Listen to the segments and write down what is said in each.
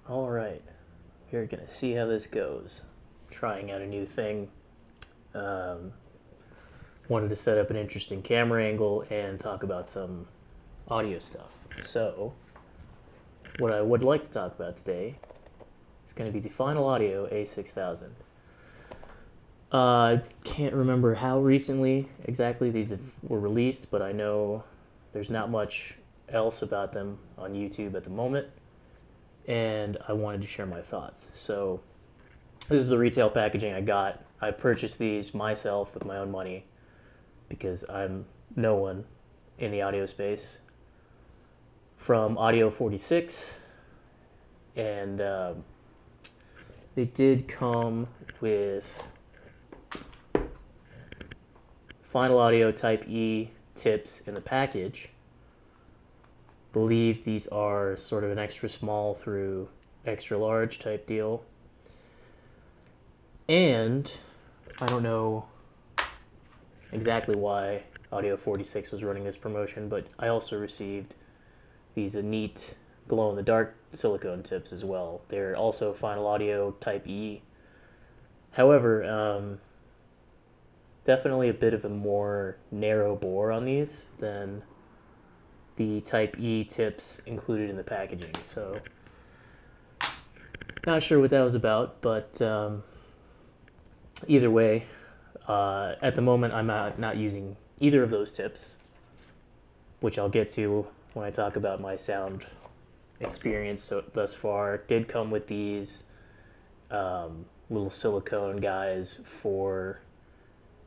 All right, we're gonna see how this goes. Trying out a new thing. Um, Wanted to set up an interesting camera angle and talk about some audio stuff. So, what I would like to talk about today is going to be the Final Audio A6000. I can't remember how recently exactly were released, but I know there's not much else about them on YouTube at the moment, and I wanted to share my thoughts. So, this is the retail packaging I got. I purchased these myself with my own money because I'm no one in the audio space. From Audio 46, and they did come with Final Audio Type E tips in the package. I believe these are sort of an extra small through extra large type deal. And I don't know exactly why Audio 46 was running this promotion, but I also received these neat glow-in-the-dark silicone tips as well. They're also Final Audio Type E. However, definitely a bit of a more narrow bore on these than the Type E tips included in the packaging. So, not sure what that was about, but either way, at the moment I'm not using either of those tips, which I'll get to when I talk about my sound experience thus far. It did come with these little silicone guys for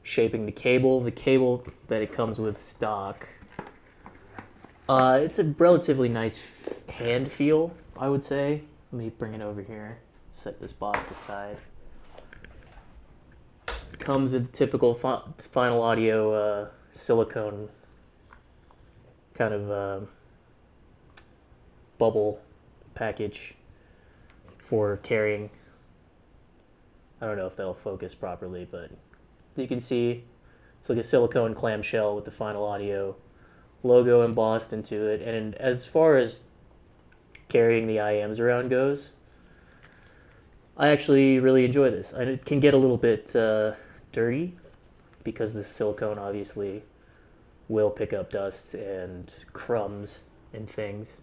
shaping the cable. The cable that it comes with stock, it's a relatively nice hand feel, I would say. Let me bring it over here, set this box aside. It comes with the typical Final Audio silicone kind of bubble package for carrying. I don't know if that'll focus properly, but you can see it's like a silicone clamshell with the Final Audio logo embossed into it. And as far as carrying the IMs around goes, I actually really enjoy this. It can get a little bit dirty because the silicone obviously will pick up dust and crumbs and things.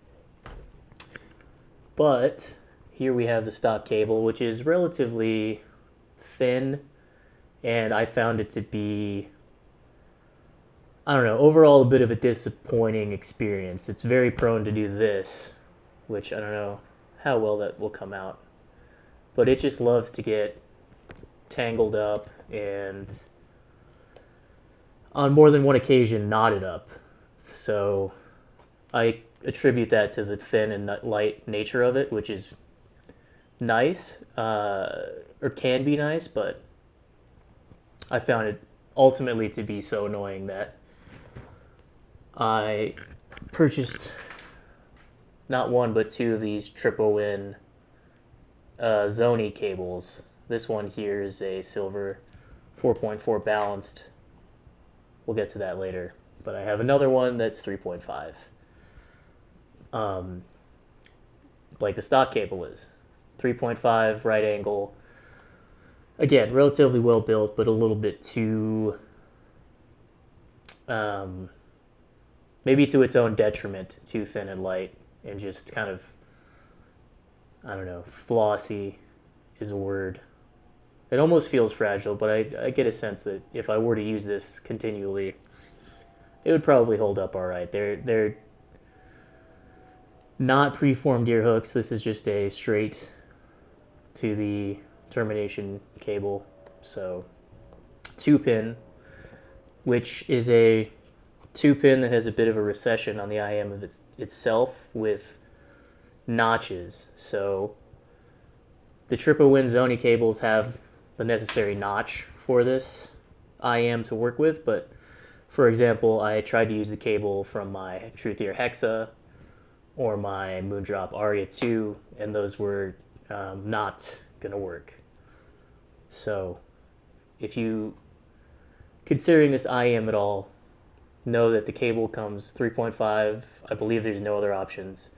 But here we have the stock cable, which is relatively thin, and I found it to be, I don't know, overall a bit of a disappointing experience. It's very prone to do this, which I don't know how well that will come out. But it just loves to get tangled up and on more than one occasion knotted up. So I attribute that to the thin and light nature of it, which is nice, or can be nice, but I found it ultimately to be so annoying that I purchased not one but two of these triple win Zony cables. This one here is a silver 4.4 balanced. We'll get to that later. But I have another one that's 3.5. Like the stock cable is. 3.5 right angle. Again, relatively well built, but a little bit too, maybe to its own detriment, too thin and light, and just kind of, I don't know, flossy is a word. It almost feels fragile, but I get a sense that if I were to use this continually, it would probably hold up all right. They're not preformed ear hooks. This is just a straight to the termination cable. So 2-pin, which is a 2-pin that has a bit of a recession on the IM of itself with notches. So the triple win Zony cables have the necessary notch for this IM to work with, but for example, I tried to use the cable from my Truth Ear Hexa or my Moondrop Aria 2, and those were not going to work. So if you considering this IM at all, know that the cable comes 3.5. I believe there's no other options.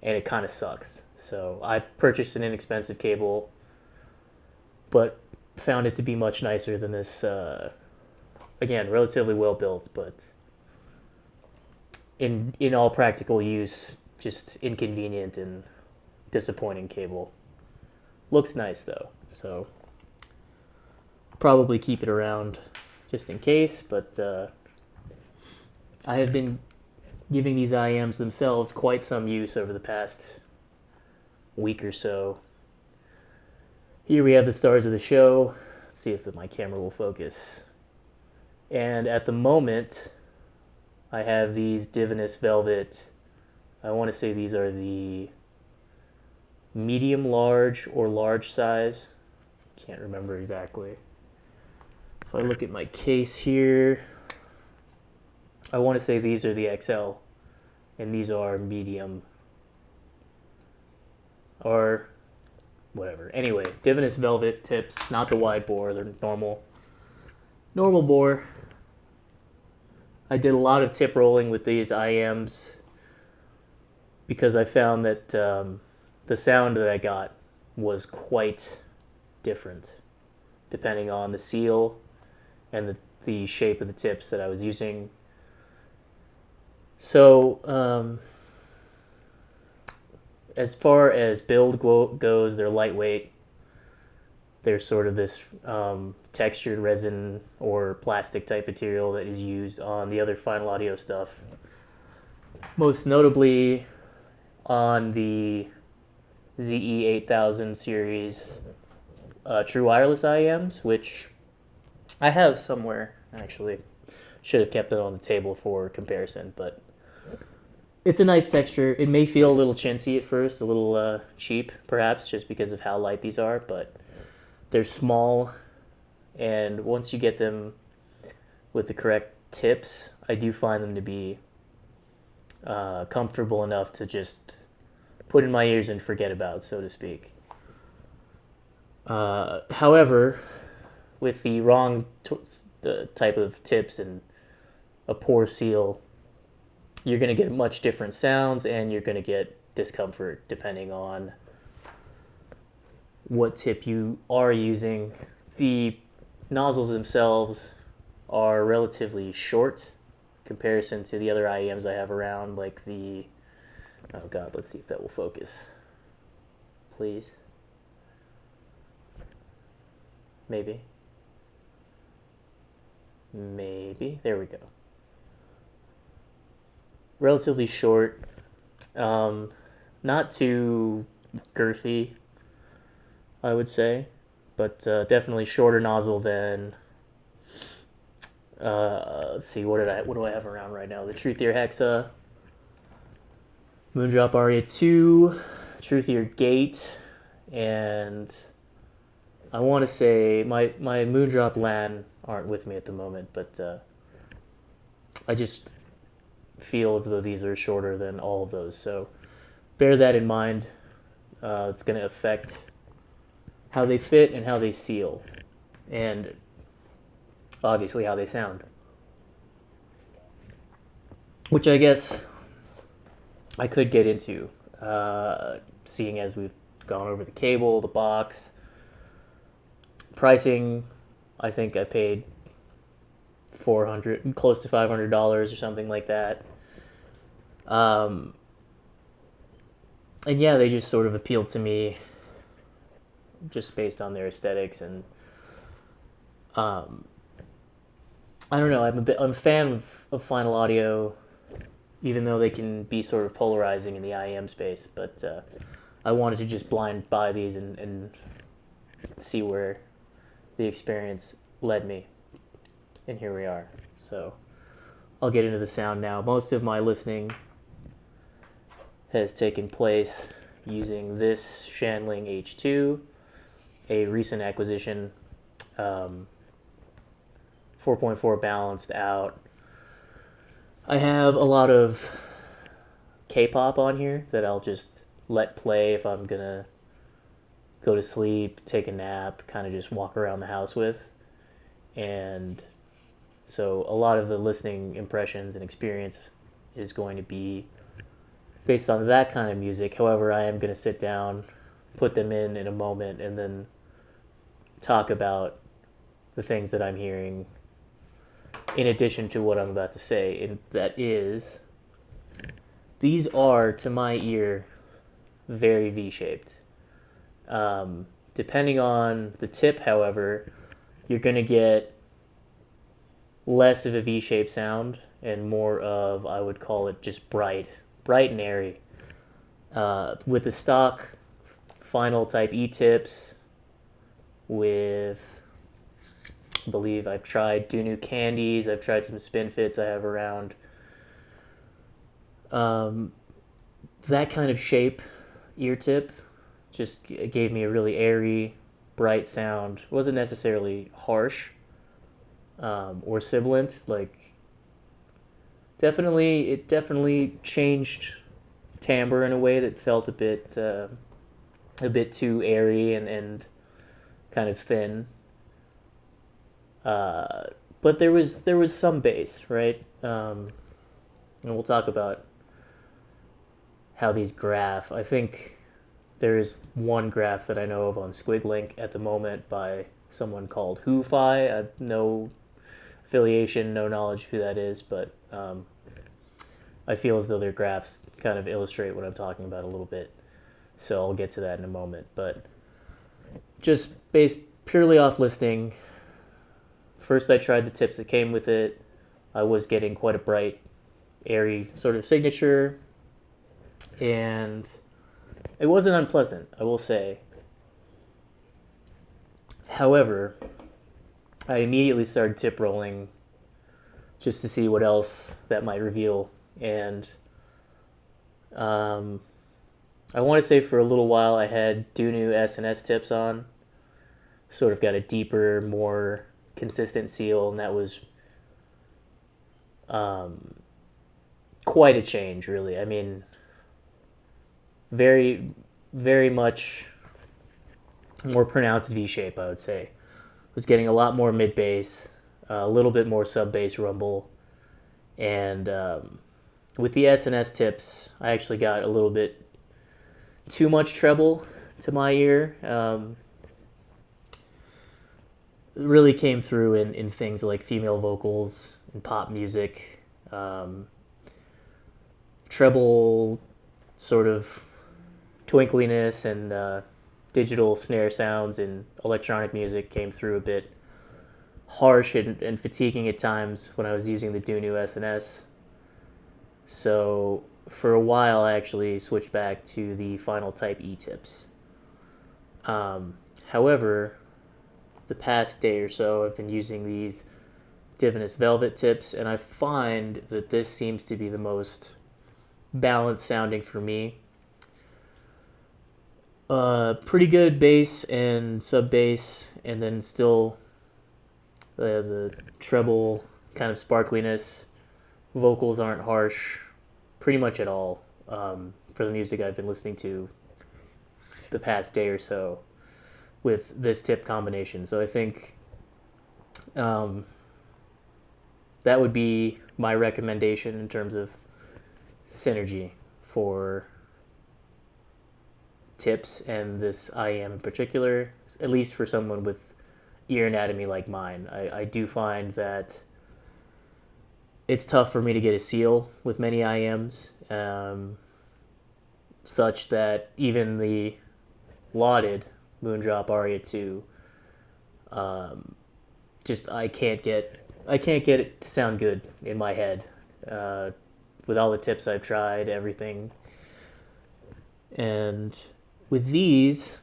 and it kind of sucks. So I purchased an inexpensive cable, but found it to be much nicer than this. Again, relatively well built, but in all practical use, just inconvenient and disappointing cable. Looks nice though, so probably keep it around just in case. But I have been giving these IMs themselves quite some use over the past week or so. Here we have the stars of the show. Let's see if my camera will focus. And at the moment, I have these Divinus Velvet. I want to say these are the medium large or large size. Can't remember exactly. If I look at my case here, I want to say these are the XL, and these are medium, or whatever. Anyway, Divinus Velvet tips, not the wide bore, they're normal bore. I did a lot of tip rolling with these IMs because I found that the sound that I got was quite different depending on the seal and the shape of the tips that I was using. So, as far as build goes, they're lightweight. They're sort of this textured resin or plastic type material that is used on the other Final Audio stuff. Most notably on the ZE8000 series true wireless IMs, which I have somewhere, actually. Should have kept it on the table for comparison, but it's a nice texture. It may feel a little chintzy at first, a little cheap, perhaps, just because of how light these are, but they're small, and once you get them with the correct tips, I do find them to be comfortable enough to just put in my ears and forget about, so to speak. However, with the wrong type of tips and a poor seal, you're going to get much different sounds, and you're going to get discomfort depending on what tip you are using. The nozzles themselves are relatively short in comparison to the other IEMs I have around, like the, oh god, let's see if that will focus. Please. Maybe. There we go. Relatively short, not too girthy, I would say, but definitely shorter nozzle than, let's see, what do I have around right now? The Truthier Hexa, Moondrop Aria 2, Truthier Gate, and I want to say my Moondrop LAN aren't with me at the moment, but I just feel as though these are shorter than all of those, so bear that in mind. It's going to affect how they fit and how they seal, and obviously how they sound, which I guess I could get into, seeing as we've gone over the cable, the box, pricing. I think I paid $400, close to $500 or something like that. And yeah, they just sort of appealed to me just based on their aesthetics, and I don't know, I'm a fan of Final Audio, even though they can be sort of polarizing in the IEM space, but I wanted to just blind buy these and see where the experience led me, and here we are. So I'll get into the sound now. Most of my listening has taken place using this Shanling H2, a recent acquisition, 4.4 balanced out. I have a lot of K-pop on here that I'll just let play if I'm gonna go to sleep, take a nap, kind of just walk around the house with. And so a lot of the listening impressions and experience is going to be based on that kind of music. However, I am going to sit down, put them in a moment, and then talk about the things that I'm hearing in addition to what I'm about to say. And that is, these are, to my ear, very V-shaped. Depending on the tip, however, you're going to get less of a V-shaped sound and more of, I would call it just bright and airy. With the stock Final type E tips, with, I believe I've tried Dunu candies, I've tried some spin fits I have around. That kind of shape ear tip just gave me a really airy, bright sound. It wasn't necessarily harsh or sibilant. Like, it definitely changed timbre in a way that felt a bit too airy and kind of thin. But there was some bass, right? And we'll talk about how these graph. I think there is one graph that I know of on Squiglink at the moment by someone called Who-Fi. I have no affiliation, no knowledge of who that is, but I feel as though their graphs kind of illustrate what I'm talking about a little bit. So I'll get to that in a moment. But just based purely off listening, first I tried the tips that came with it. I was getting quite a bright, airy sort of signature, and it wasn't unpleasant, I will say. However, I immediately started tip rolling just to see what else that might reveal. And I want to say for a little while I had Dunu S&S tips on. Sort of got a deeper, more consistent seal, and that was quite a change, really. I mean, very, very much more pronounced V-shape, I would say. Was getting a lot more mid-bass, a little bit more sub-bass rumble, and with the S&S tips, I actually got a little bit too much treble to my ear. It really came through in things like female vocals and pop music. Treble sort of twinkliness and digital snare sounds in electronic music came through a bit harsh and fatiguing at times when I was using the Dunu S&S. So for a while I actually switched back to the Final Type E tips. However, the past day or so I've been using these Divinus Velvet tips, and I find that this seems to be the most balanced sounding for me. Pretty good bass and sub bass, and then still the treble kind of sparkliness. Vocals aren't harsh pretty much at all for the music I've been listening to the past day or so with this tip combination. So I think that would be my recommendation in terms of synergy for tips and this IEM in particular, at least for someone with ear anatomy like mine. I do find that it's tough for me to get a seal with many IEMs, such that even the lauded Moondrop Aria 2, just I can't get it to sound good in my head. With all the tips I've tried, everything. And with these,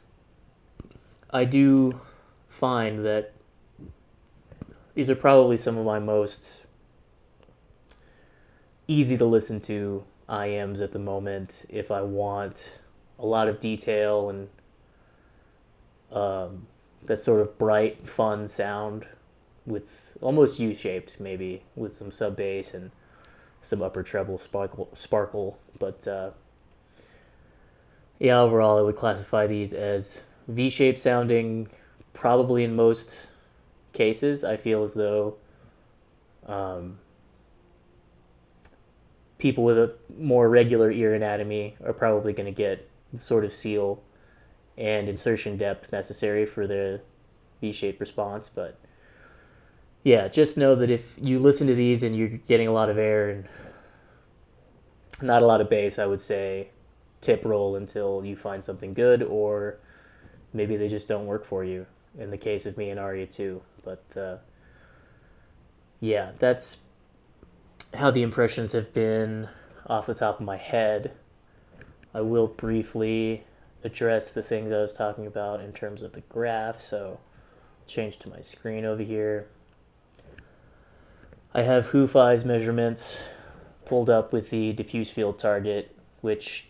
I do find that these are probably some of my most easy to listen to IEMs at the moment if I want a lot of detail and that sort of bright, fun sound with almost U-shaped, maybe, with some sub bass and some upper treble sparkle. But yeah, overall I would classify these as V-shaped sounding probably in most cases. I feel as though people with a more regular ear anatomy are probably going to get the sort of seal and insertion depth necessary for the V-shaped response. But yeah, just know that if you listen to these and you're getting a lot of air and not a lot of bass, I would say tip roll until you find something good, or maybe they just don't work for you. In the case of me and Arya too. But yeah, that's how the impressions have been off the top of my head. I will briefly address the things I was talking about in terms of the graph. So change to my screen over here. I have Hu-Fi's measurements pulled up with the diffuse field target, which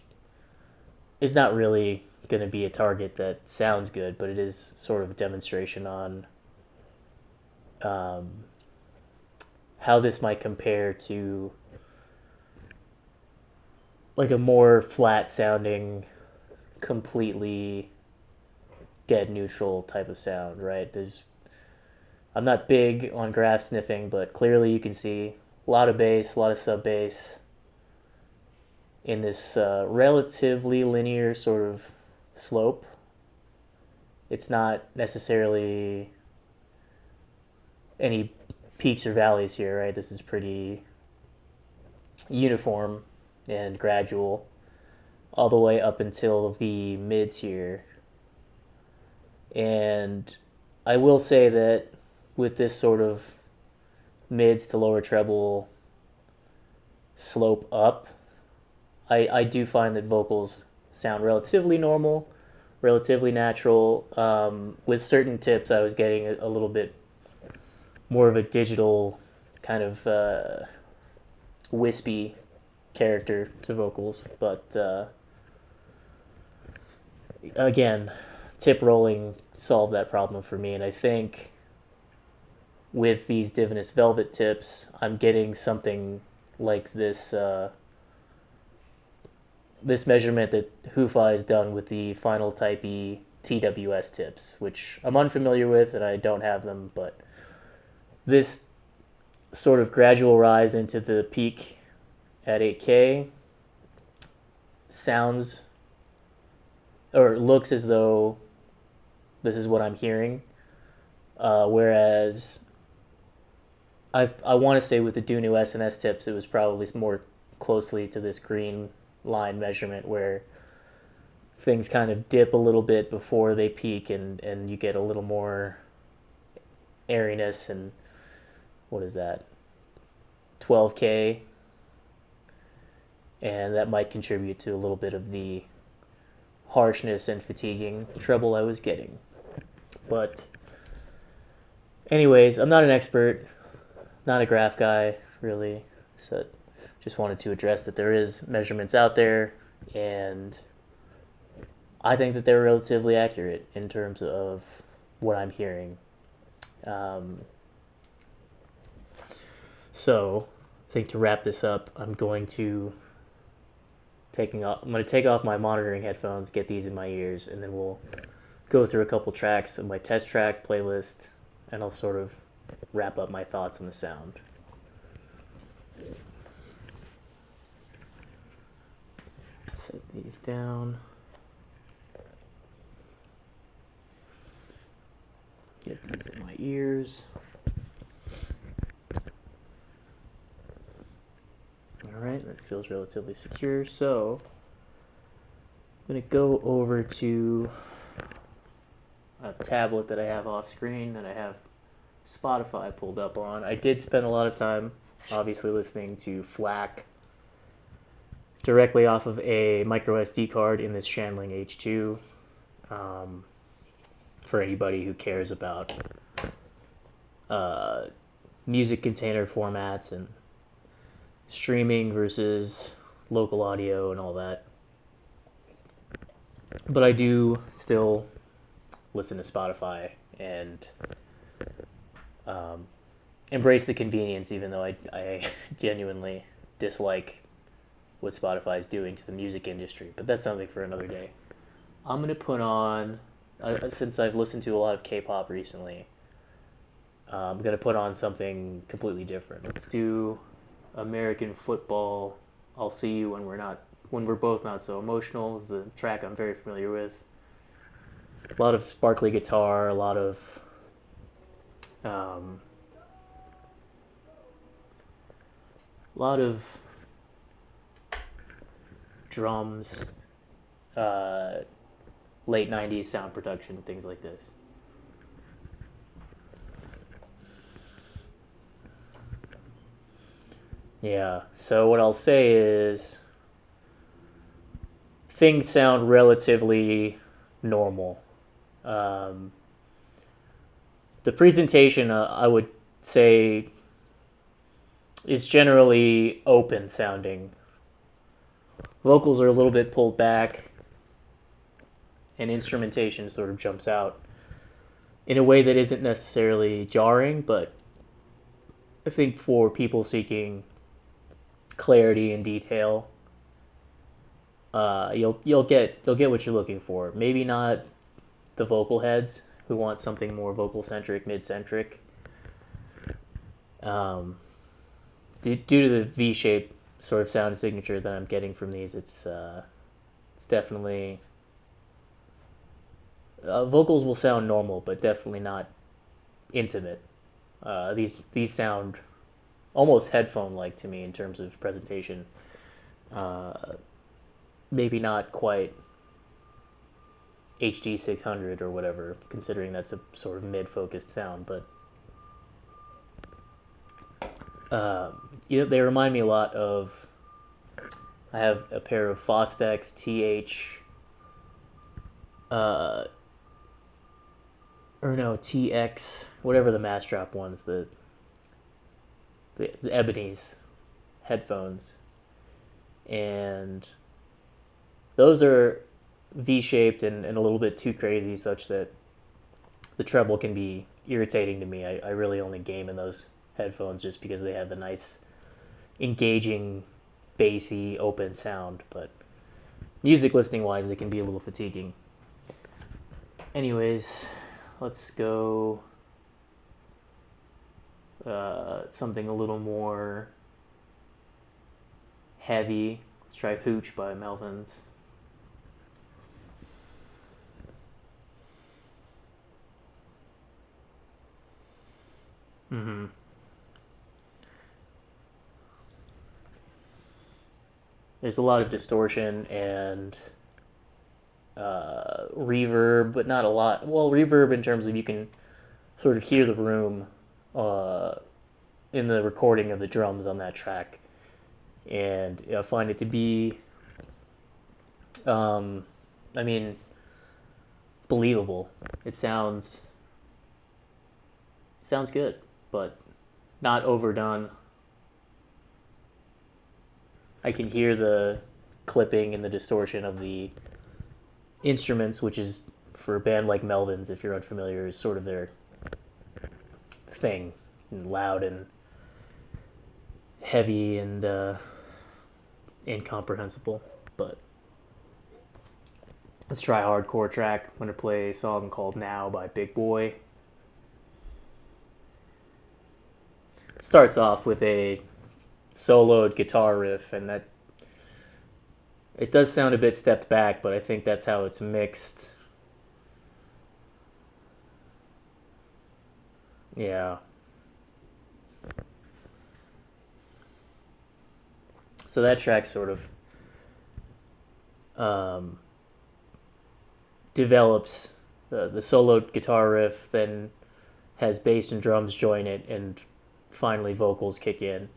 is not really going to be a target that sounds good, but it is sort of a demonstration on how this might compare to like a more flat sounding, completely dead neutral type of sound, right? I'm not big on graph sniffing, but clearly you can see a lot of bass, a lot of sub bass in this relatively linear sort of slope. It's not necessarily any peaks or valleys here, right? This is pretty uniform and gradual all the way up until the mids here. And I will say that with this sort of mids to lower treble slope up, I do find that vocals sound relatively normal, relatively natural. With certain tips, I was getting a little bit more of a digital kind of wispy character to vocals. But again, tip rolling solved that problem for me. And I think with these Divinus Velvet tips, I'm getting something like this this measurement that Hu-Fi has done with the Final Type E TWS tips, which I'm unfamiliar with and I don't have them, but this sort of gradual rise into the peak at 8K sounds or looks as though this is what I'm hearing, whereas I want to say with the Dunu SNS tips, it was probably more closely to this green line measurement where things kind of dip a little bit before they peak, and you get a little more airiness. And what is that, 12K, and that might contribute to a little bit of the harshness and fatiguing treble I was getting. But anyways, I'm not an expert, not a graph guy really, so just wanted to address that there is measurements out there, and I think that they're relatively accurate in terms of what I'm hearing. So I think to wrap this up, I'm going to take off my monitoring headphones, get these in my ears, and then we'll go through a couple tracks of my test track playlist, and I'll sort of wrap up my thoughts on the sound. Set these down. Get these in my ears. Alright, that feels relatively secure. So I'm going to go over to a tablet that I have off screen that I have Spotify pulled up on. I did spend a lot of time obviously listening to FLAC directly off of a micro SD card in this Shanling H2. For anybody who cares about music container formats and streaming versus local audio and all that. But I do still listen to Spotify and embrace the convenience, even though I genuinely dislike what Spotify is doing to the music industry. But that's something for another day. I'm going to put on, since I've listened to a lot of K-pop recently, I'm going to put on something completely different. Let's do American football I'll See You when we're both not so emotional is a track I'm very familiar with. A lot of sparkly guitar, a um, lot of drums, uh, late 90s sound production, things like this. Yeah, so what I'll say is things sound relatively normal. Um, the presentation, I would say, is generally open sounding. Vocals are a little bit pulled back, and instrumentation sort of jumps out in a way that isn't necessarily jarring, but I think for people seeking clarity and detail, you'll get what you're looking for. Maybe not the vocal heads who want something more vocal centric, mid centric. Due to the V shape sort of sound signature that I'm getting from these, it's definitely vocals will sound normal, but definitely not intimate. These sound almost headphone like to me in terms of presentation. Maybe not quite HD 600 or whatever, considering that's a sort of mid-focused sound, but they remind me a lot of. I have a pair of Fostex TH, or no TX, whatever the mass drop ones, the Ebony's headphones, and those are V-shaped and a little bit too crazy, such that the treble can be irritating to me. I really only game in those headphones just because they have the nice, engaging, bassy, open sound. But music listening wise, they can be a little fatiguing. Anyways, let's go something a little more heavy. Let's try Hooch by Melvins. Mm-hmm. There's a lot of distortion and reverb, but not a lot. Well, reverb in terms of you can sort of hear the room in the recording of the drums on that track. And I find it to be, I mean, believable. It sounds good, but not overdone. I can hear the clipping and the distortion of the instruments, which is, for a band like Melvins, if you're unfamiliar, is sort of their thing. And loud and heavy and incomprehensible. But let's try a hardcore track. I'm going to play a song called Now by Big Boy. Starts off with a soloed guitar riff, and that it does sound a bit stepped back, but I think that's how it's mixed. Yeah. So that track sort of develops the soloed guitar riff, then has bass and drums join it, and finally vocals kick in.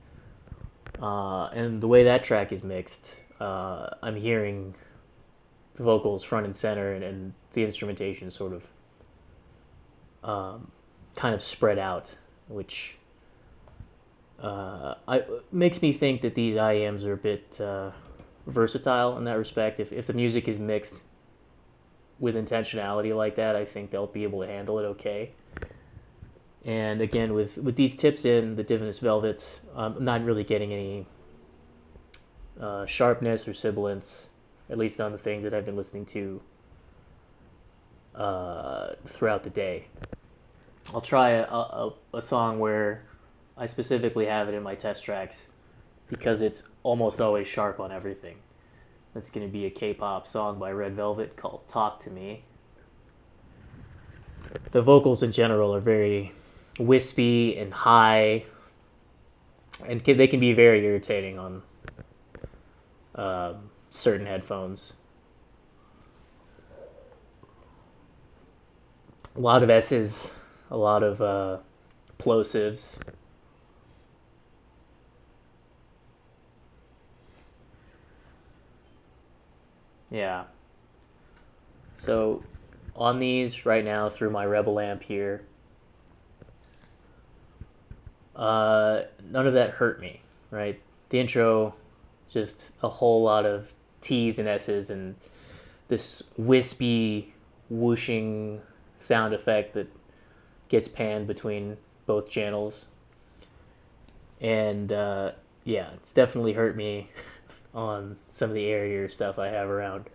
And the way that track is mixed, I'm hearing the vocals front and center, and the instrumentation sort of kind of spread out, which makes me think that these IEMs are a bit versatile in that respect. If the music is mixed with intentionality like that, I think they'll be able to handle it okay. And again, with these tips in the Divinus Velvets, I'm not really getting any sharpness or sibilance, at least on the things that I've been listening to throughout the day. I'll try a song where I specifically have it in my test tracks because it's almost always sharp on everything. That's going to be a K-pop song by Red Velvet called Talk to Me. The vocals in general are very wispy and high, and they can be very irritating on certain headphones. A lot of S's, a lot of plosives. Yeah. So on these right now through my Rebel amp here, none of that hurt me, right? The intro, just a whole lot of T's and S's and this wispy, whooshing sound effect that gets panned between both channels. And yeah, it's definitely hurt me on some of the airier stuff I have around.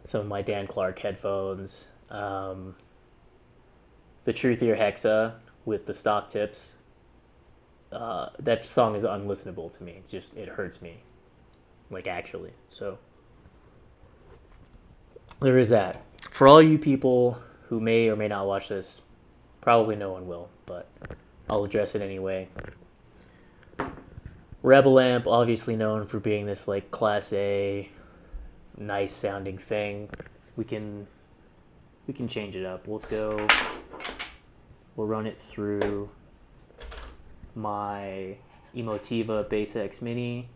Some of my Dan Clark headphones. The Truthier Hexa with the stock tips. That song is unlistenable to me. It's just, it hurts me. Like, actually. So, there is that. For all you people who may or may not watch this, probably no one will, but I'll address it anyway. Rebel amp, obviously known for being this like Class A, nice sounding thing. We can change it up. We'll run it through my Emotiva Bass X Mini,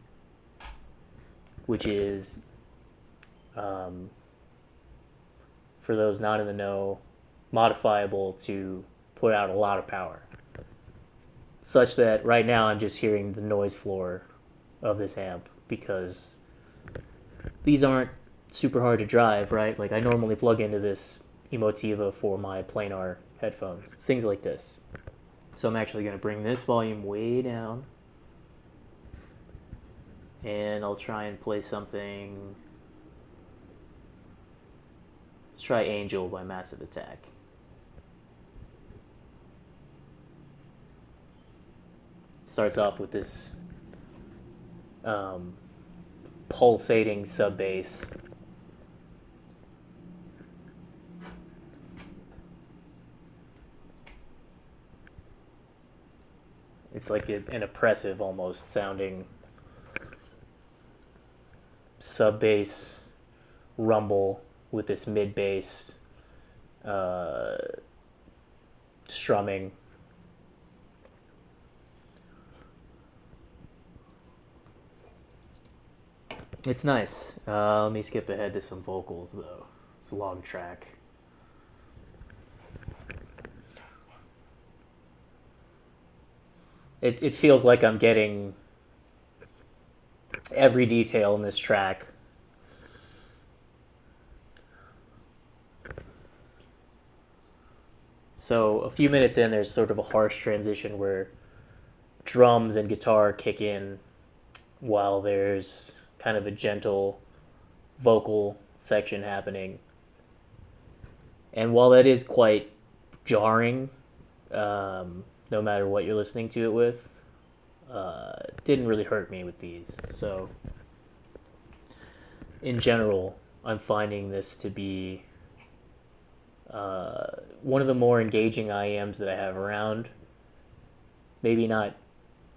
which is, for those not in the know, modifiable to put out a lot of power. Such that right now I'm just hearing the noise floor of this amp because these aren't super hard to drive, right? Like I normally plug into this Emotiva for my planar headphones, things like this. So I'm actually going to bring this volume way down and I'll try and play something. Let's try Angel by Massive Attack. Starts off with this pulsating sub bass. It's like an oppressive almost sounding sub bass rumble with this mid bass strumming. It's nice. Let me skip ahead to some vocals, though. It's a long track. It feels like I'm getting every detail in this track. So a few minutes in, there's sort of a harsh transition where drums and guitar kick in while there's kind of a gentle vocal section happening. And while that is quite jarring, no matter what you're listening to it with, it didn't really hurt me with these. So in general, I'm finding this to be one of the more engaging IEMs that I have around. Maybe not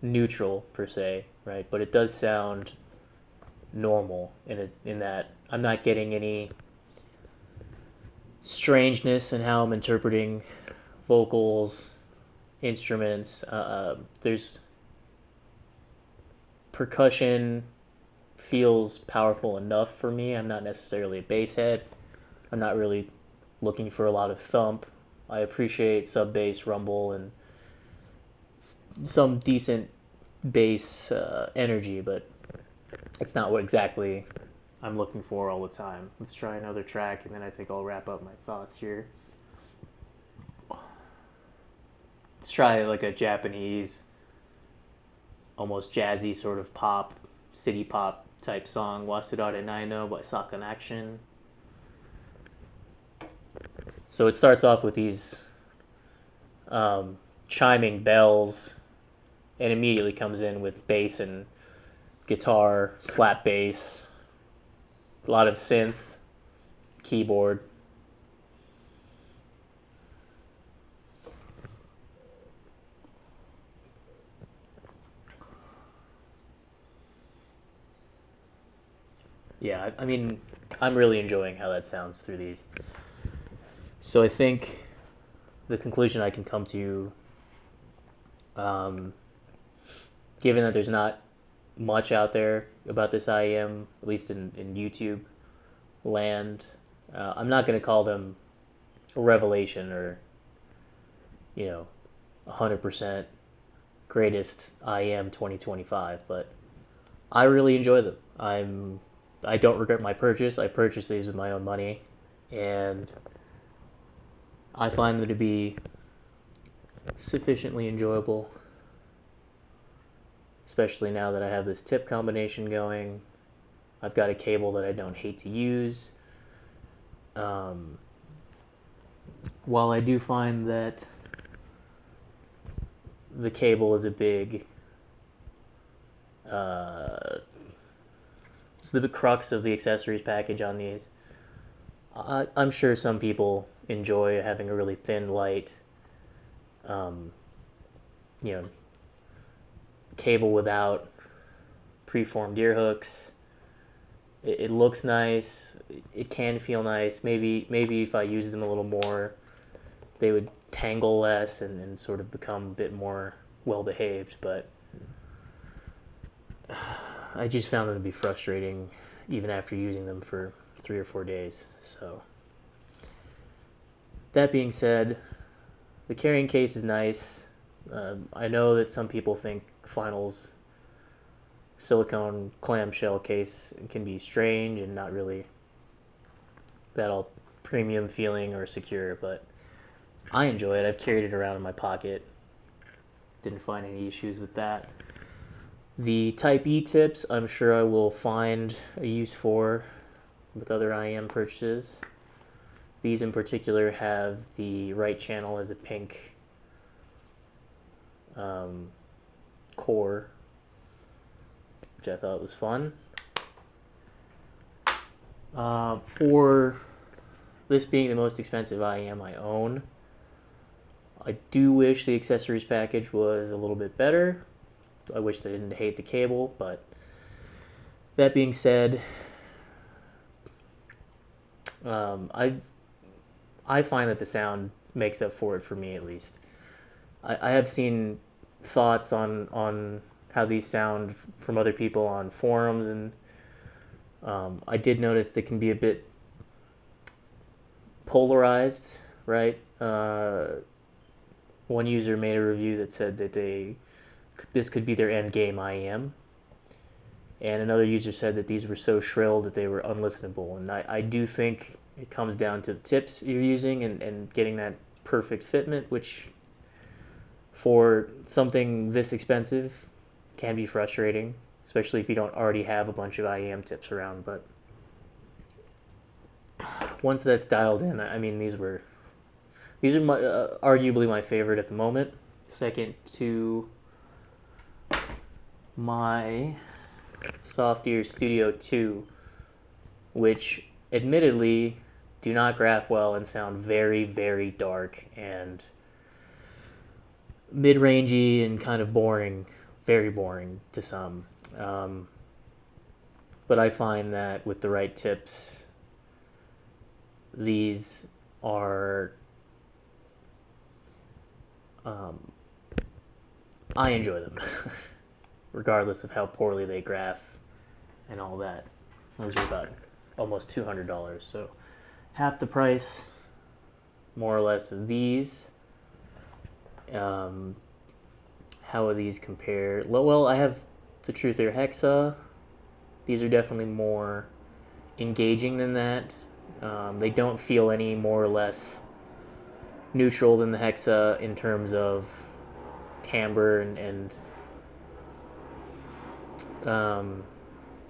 neutral per se, right? But it does sound normal in that I'm not getting any strangeness in how I'm interpreting vocals, instruments. There's percussion feels powerful enough for me. I'm not necessarily a bass head. I'm not really looking for a lot of thump. I appreciate sub bass rumble and some decent bass energy, but it's not what exactly I'm looking for all the time. Let's try another track, and then I think I'll wrap up my thoughts here. Let's try like a Japanese, almost jazzy sort of pop, city pop type song, Wasurare Naino by Sakan Action. So it starts off with these chiming bells and immediately comes in with bass and guitar, slap bass, a lot of synth, keyboard. Yeah, I mean, I'm really enjoying how that sounds through these. So I think the conclusion I can come to, given that there's not much out there about this IEM, at least in YouTube land, I'm not going to call them a revelation or, 100% greatest IEM 2025, but I really enjoy them. I don't regret my purchase. I purchased these with my own money, and I find them to be sufficiently enjoyable, especially now that I have this tip combination going. I've got a cable that I don't hate to use. While I do find that the cable is a big it's the big crux of the accessories package on these. I'm sure some people enjoy having a really thin, light, cable without preformed ear hooks. It looks nice. It can feel nice. Maybe if I use them a little more, they would tangle less and sort of become a bit more well behaved. But I just found them to be frustrating even after using them for 3 or 4 days. So that being said, the carrying case is nice. I know that some people think Final's silicone clamshell case can be strange and not really that all premium feeling or secure, but I enjoy it. I've carried it around in my pocket. Didn't find any issues with that. The Type E tips, I'm sure I will find a use for with other IM purchases. These in particular have the right channel as a pink core, which I thought was fun. For this being the most expensive IM I own, I do wish the accessories package was a little bit better. I wished I didn't hate the cable, but that being said, I find that the sound makes up for it for me, at least. I have seen thoughts on how these sound from other people on forums, and I did notice they can be a bit polarized, right? One user made a review that said that this could be their end game IEM, and another user said that these were so shrill that they were unlistenable. And I do think it comes down to the tips you're using and getting that perfect fitment, which for something this expensive can be frustrating, especially if you don't already have a bunch of IEM tips around. But once that's dialed in, I mean, these are arguably my favorite at the moment. Second to my Soft Ear Studio 2, which admittedly do not graph well and sound very, very dark and mid-rangey and kind of boring, very boring to some. But I find that with the right tips, these are I enjoy them regardless of how poorly they graph and all that. Those are about almost $200, so half the price more or less of these. How are these compared? Well, I have the Truth Ear Hexa. These are definitely more engaging than that. They don't feel any more or less neutral than the Hexa in terms of timbre and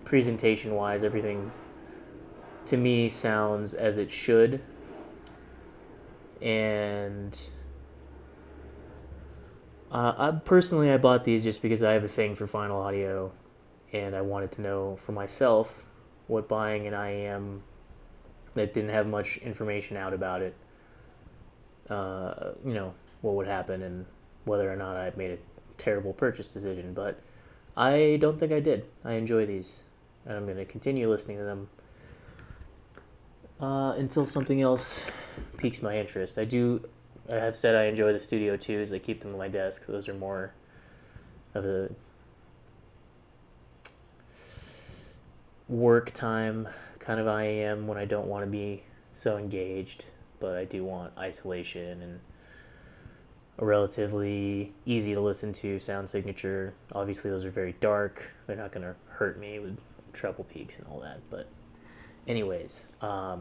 presentation-wise. Everything to me sounds as it should, and I bought these just because I have a thing for Final Audio and I wanted to know for myself what buying an IEM that didn't have much information out about it, what would happen and whether or not I made a terrible purchase decision. But I don't think I did. I enjoy these, and I'm going to continue listening to them until something else piques my interest. I have said I enjoy the Studio 2s. I keep them on my desk. Those are more of a work time kind of IEM when I don't want to be so engaged, but I do want isolation and a relatively easy to listen to sound signature. Obviously those are very dark. They're not going to hurt me with treble peaks and all that, but anyways, are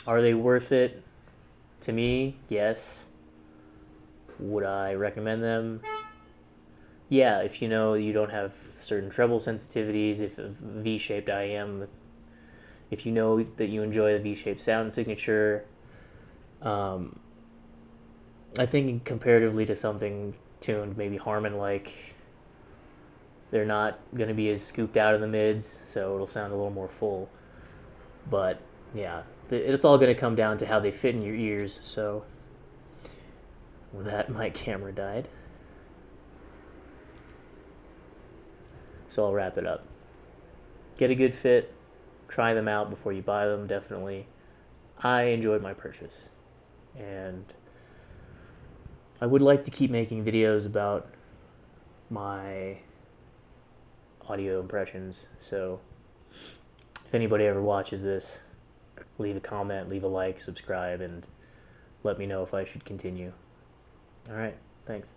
they worth it? To me, yes. Would I recommend them? Yeah, if you know you don't have certain treble sensitivities, if a V-shaped IEM, if you know that you enjoy the V-shaped sound signature, I think comparatively to something tuned maybe Harman-like, they're not going to be as scooped out in the mids, so it'll sound a little more full. But yeah, it's all going to come down to how they fit in your ears. So with that, my camera died. So I'll wrap it up. Get a good fit. Try them out before you buy them, definitely. I enjoyed my purchase. And I would like to keep making videos about my audio impressions. So if anybody ever watches this, leave a comment, leave a like, subscribe, and let me know if I should continue. All right, thanks.